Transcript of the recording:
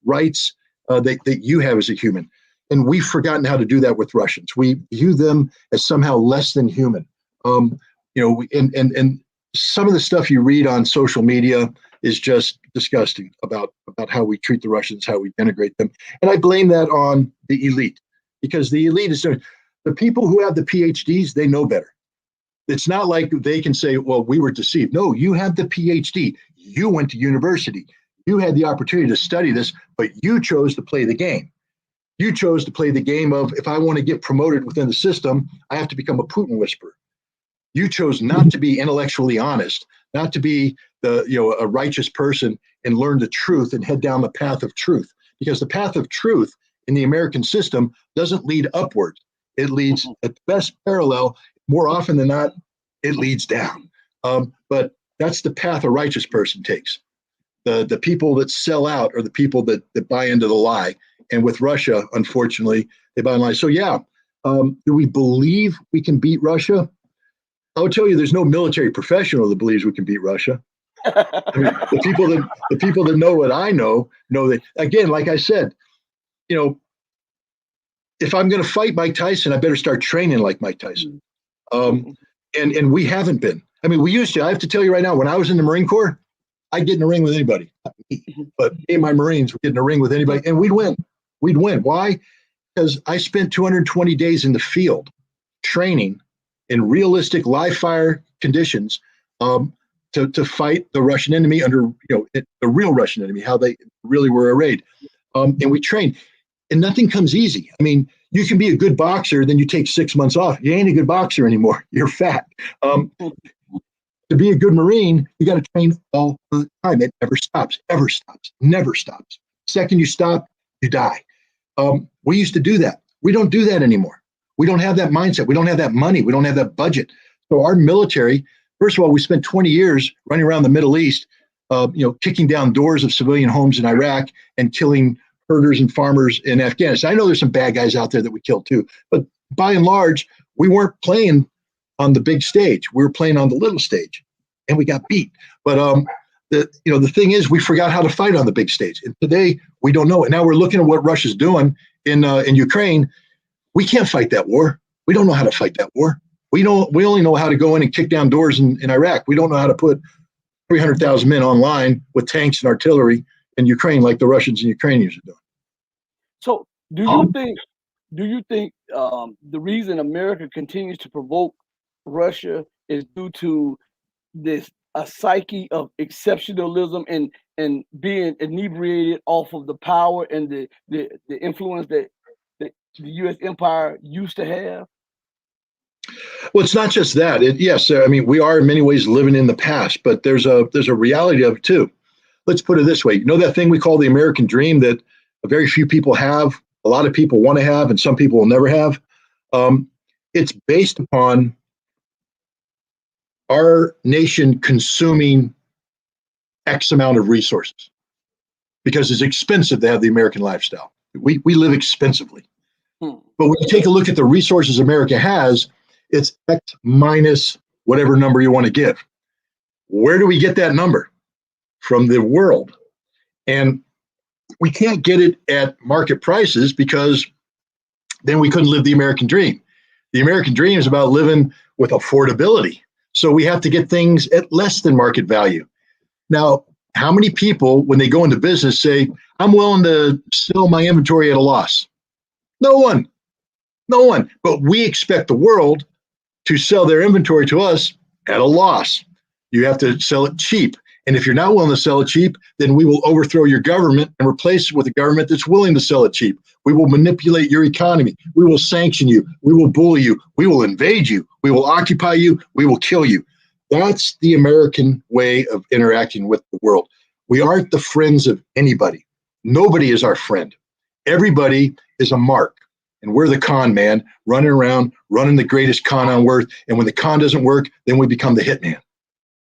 rights that you have as a human. And we've forgotten how to do that with Russians. We view them as somehow less than human. And some of the stuff you read on social media is just disgusting about how we treat the Russians, how we denigrate them. And I blame that on the elite, because the elite is the people who have the PhDs, they know better. It's not like they can say, well, we were deceived. No, you have the PhD. You went to university. You had the opportunity to study this, but you chose to play the game. You chose to play the game of, if I want to get promoted within the system, I have to become a Putin whisperer. You chose not to be intellectually honest, not to be a righteous person and learn the truth and head down the path of truth. Because the path of truth in the American system doesn't lead upward. It leads at best parallel. More often than not, it leads down. But that's the path a righteous person takes. The people that sell out are the people that buy into the lie. And with Russia, unfortunately, they buy in lie. So yeah, do we believe we can beat Russia? I'll tell you, there's no military professional that believes we can beat Russia. I mean, the people that know what I know that, again, like I said, if I'm going to fight Mike Tyson, I better start training like Mike Tyson. And we haven't been. I mean, we used to. I have to tell you right now, when I was in the Marine Corps, I'd get in a ring with anybody. But me and my Marines would get in a ring with anybody, and we'd win. We'd win. Why? Because I spent 220 days in the field training in realistic live fire conditions to fight the Russian enemy under, the real Russian enemy, how they really were arrayed. And we trained. And nothing comes easy. I mean, you can be a good boxer, then you take 6 months off. You ain't a good boxer anymore. You're fat. To be a good Marine, you got to train all the time. It never stops, ever stops, never stops. Second you stop, you die. We used to do that. We don't do that anymore. We don't have that mindset. We don't have that money. We don't have that budget. So our military, first of all, we spent 20 years running around the Middle East, kicking down doors of civilian homes in Iraq and killing herders and farmers in Afghanistan. I know there's some bad guys out there that we killed too, but by and large, we weren't playing on the big stage. We were playing on the little stage, and we got beat. But the thing is, we forgot how to fight on the big stage, and today we don't know it. Now we're looking at what Russia's doing in Ukraine. We can't fight that war. We don't know how to fight that war. We only know how to go in and kick down doors in Iraq. We don't know how to put 300,000 men online with tanks and artillery in Ukraine like the Russians and Ukrainians are doing. So do you think the reason America continues to provoke Russia is due to a psyche of exceptionalism and being inebriated off of the power and the influence that the U.S. empire used to have? Well, it's not just that. Yes, I mean, we are in many ways living in the past, but there's a reality of it too. Let's put it this way. You know that thing we call the American dream that very few people have, a lot of people want to have, and some people will never have? It's based upon our nation consuming X amount of resources because it's expensive to have the American lifestyle. We live expensively. But when you take a look at the resources America has, it's X minus whatever number you want to give. Where do we get that number? From the world. And we can't get it at market prices because then we couldn't live the American dream. The American dream is about living with affordability. So we have to get things at less than market value. Now, how many people, when they go into business, say, I'm willing to sell my inventory at a loss? No one. But we expect the world to sell their inventory to us at a loss. You have to sell it cheap. And if you're not willing to sell it cheap, then we will overthrow your government and replace it with a government that's willing to sell it cheap. We will manipulate your economy. We will sanction you. We will bully you. We will invade you. We will occupy you. We will kill you. That's the American way of interacting with the world. We aren't the friends of anybody. Nobody is our friend. Everybody is a mark. And we're the con man running around, running the greatest con on earth. And when the con doesn't work, then we become the hitman.